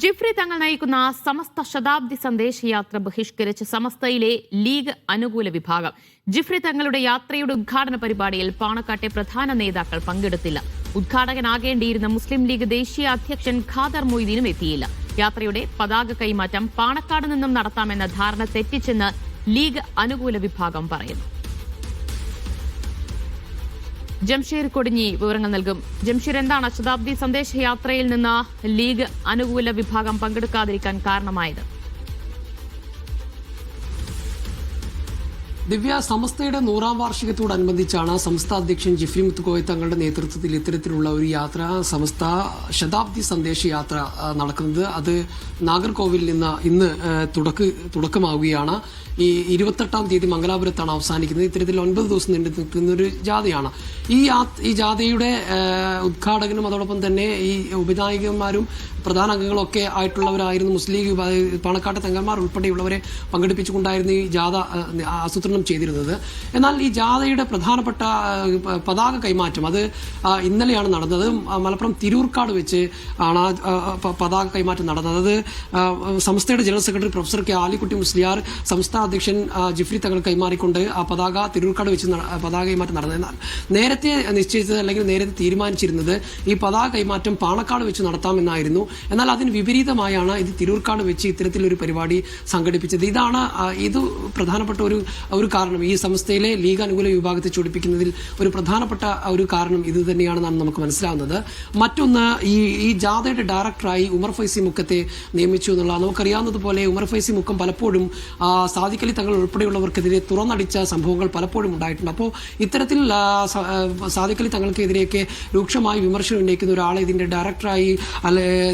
ജിഫ്രി തങ്ങൾ നയിക്കുന്ന സമസ്ത ശതാബ്ദി സന്ദേശയാത്ര ബഹിഷ്കരിച്ച് സമസ്തയിലെ ലീഗ് അനുകൂല വിഭാഗം. ജിഫ്രി തങ്ങളുടെ യാത്രയുടെ ഉദ്ഘാടന പരിപാടിയിൽ പാണക്കാട്ടെ പ്രധാന നേതാക്കൾ പങ്കെടുത്തില്ല. ഉദ്ഘാടകനാകേണ്ടിയിരുന്ന മുസ്ലിം ലീഗ് ദേശീയ അധ്യക്ഷൻ ഖാദർ മൊയ്തീനും എത്തിയില്ല. യാത്രയുടെ പതാക കൈമാറ്റം പാണക്കാട് നിന്നും നടത്താമെന്ന ധാരണ തെറ്റിച്ചെന്ന് ലീഗ് അനുകൂല വിഭാഗം പറയുന്നു. ജംഷീർ കൊടിഞ്ഞി വിവരങ്ങൾ നൽകും. ജംഷീർ, എന്താണ് ശതാബ്ദി സന്ദേശയാത്രയിൽ നിന്ന് ലീഗ് അനുകൂല വിഭാഗം പങ്കെടുക്കാതിരിക്കാൻ കാരണമായത്? ദിവ്യ, സമസ്തയുടെ 100ാം വാർഷികത്തോടനുബന്ധിച്ചാണ് സമസ്ത അധ്യക്ഷൻ ജിഫ്രി മുത്തുക്കോയ തങ്ങളുടെ നേതൃത്വത്തിൽ ഇത്തരത്തിലുള്ള ഒരു യാത്ര, സമസ്ത ശതാബ്ദി സന്ദേശയാത്ര നടക്കുന്നത്. അത് നാഗർകോവിലിൽ നിന്ന് ഇന്ന് തുടക്കമാവുകയാണ്. ഈ 28ാം തീയതി മംഗലാപുരത്താണ് അവസാനിക്കുന്നത്. ഇത്തരത്തിൽ 9 ദിവസം നീണ്ടു നിൽക്കുന്ന ഒരു ജാഥയാണ്. ഈ ജാഥയുടെ ഉദ്ഘാടകനും അതോടൊപ്പം തന്നെ ഈ ഉപനായകന്മാരും പ്രധാന അംഗങ്ങളൊക്കെ ആയിട്ടുള്ളവരായിരുന്നു മുസ്ലിം ലീഗ് പാണക്കാട്ടെ തങ്ങന്മാർ ഉൾപ്പെടെയുള്ളവരെ പങ്കെടുപ്പിച്ചുകൊണ്ടായിരുന്നു ഈ ജാഥ ആസൂത്രണം ചെയ്തിരുന്നത്. എന്നാൽ ഈ ജാഥയുടെ പ്രധാനപ്പെട്ട പതാക കൈമാറ്റം അത് ഇന്നലെയാണ് നടന്നത്. മലപ്പുറം തിരൂർക്കാട് വെച്ച് ആണ് പതാക കൈമാറ്റം നടന്നത്. അത് സംസ്ഥയുടെ general secretary professor K Alikutty Musliyar സംസ്ഥാന അധ്യക്ഷൻ ജിഫ്രി തങ്ങൾ കൈമാറിക്കൊണ്ട് ആ പതാക തിരൂർക്കാട് വെച്ച് പതാക കൈമാറ്റം നടന്നത്. എന്നാൽ നേരത്തെ നിശ്ചയിച്ചത് അല്ലെങ്കിൽ നേരത്തെ തീരുമാനിച്ചിരുന്നത് ഈ പതാക കൈമാറ്റം പാണക്കാട് വെച്ച് നടത്താമെന്നായിരുന്നു. എന്നാൽ അതിന് വിപരീതമായാണ് ഇത് തിരൂർക്കാട് വെച്ച് ഇത്തരത്തിലൊരു പരിപാടി സംഘടിപ്പിച്ചത്. ഇത് പ്രധാനപ്പെട്ട ഒരു കാരണം, ഈ സംസ്ഥയിലെ ലീഗ് അനുകൂല വിഭാഗത്തെ ചൊടിപ്പിക്കുന്നതിൽ ഒരു പ്രധാനപ്പെട്ട ഒരു കാരണം ഇത് തന്നെയാണെന്നാണ് നമുക്ക് മനസ്സിലാവുന്നത്. മറ്റൊന്ന്, ഈ ജാഥയുടെ ഡയറക്ടറായി ഉമർ ഫൈസി മുക്കത്തെ നിയമിച്ചു എന്നുള്ള നമുക്കറിയാവുന്നതുപോലെ ഉമർ ഫൈസി മുക്കം പലപ്പോഴും സാദിഖ് അലി തങ്ങൾ ഉൾപ്പെടെയുള്ളവർക്കെതിരെ തുറന്നടിച്ച സംഭവങ്ങൾ പലപ്പോഴും ഉണ്ടായിട്ടുണ്ട്. അപ്പോൾ ഇത്തരത്തിൽ സാദിഖ് അലി തങ്ങൾക്കെതിരെയൊക്കെ രൂക്ഷമായി വിമർശനം ഉന്നയിക്കുന്ന ഒരാളെ ഇതിന്റെ ഡയറക്ടറായി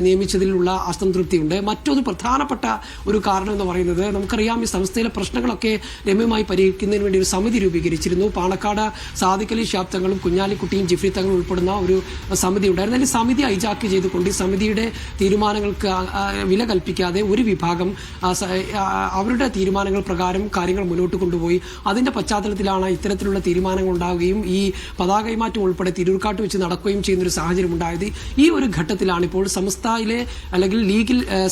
നിയമിച്ചതിലുള്ള അസംതൃപ്തിയുണ്ട്. മറ്റൊരു പ്രധാനപ്പെട്ട ഒരു കാരണം എന്ന് പറയുന്നത്, നമുക്കറിയാം ഈ സംസ്ഥയിലെ പ്രശ്നങ്ങളൊക്കെ രമ്യമായി പരിഹരിക്കുന്നതിന് വേണ്ടി ഒരു സമിതി രൂപീകരിച്ചിരുന്നു. പാണക്കാട് സാദിഖ് അലി ശിഹാബ് തങ്ങളും കുഞ്ഞാലിക്കുട്ടിയും ജിഫ്രി തങ്ങളും ഉൾപ്പെടുന്ന ഒരു സമിതി ഉണ്ടായിരുന്നു. അതിൽ സമിതി ഹൈജാക്ക് ചെയ്തുകൊണ്ട് ഈ സമിതിയുടെ തീരുമാനങ്ങൾക്ക് വില കൽപ്പിക്കാതെ ഒരു വിഭാഗം അവരുടെ തീരുമാനങ്ങൾ പ്രകാരം കാര്യങ്ങൾ മുന്നോട്ട് കൊണ്ടുപോയി. അതിന്റെ പശ്ചാത്തലത്തിലാണ് ഇത്തരത്തിലുള്ള തീരുമാനങ്ങൾ ഉണ്ടാവുകയും ഈ പതാക കൈമാറ്റം ഉൾപ്പെടെ തിരൂർക്കാട്ട് വെച്ച് നടക്കുകയും ചെയ്യുന്ന ഒരു സാഹചര്യം ഉണ്ടായത്. ഈ ഒരു ഘട്ടത്തിലാണ് ഇപ്പോൾ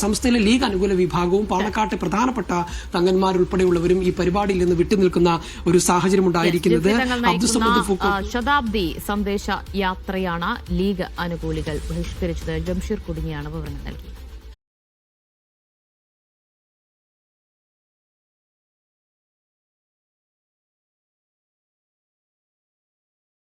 സംസ്ഥയിലെ ലീഗ് അനുകൂല വിഭാഗവും പാണക്കാട്ടെ പ്രധാനപ്പെട്ട തങ്ങന്മാരുൾപ്പെടെയുള്ളവരും ഈ പരിപാടിയിൽ നിന്ന് വിട്ടുനിൽക്കുന്ന ഒരു സാഹചര്യം ഉണ്ടായിരിക്കുന്നത്. ശതാബ്ദി സന്ദേശ യാത്രയാണ് ലീഗ് അനുകൂലികൾ ബഹിഷ്കരിച്ചത്. ജംഷീർ കുടുങ്ങിയാണ് വിവരങ്ങൾ നൽകി.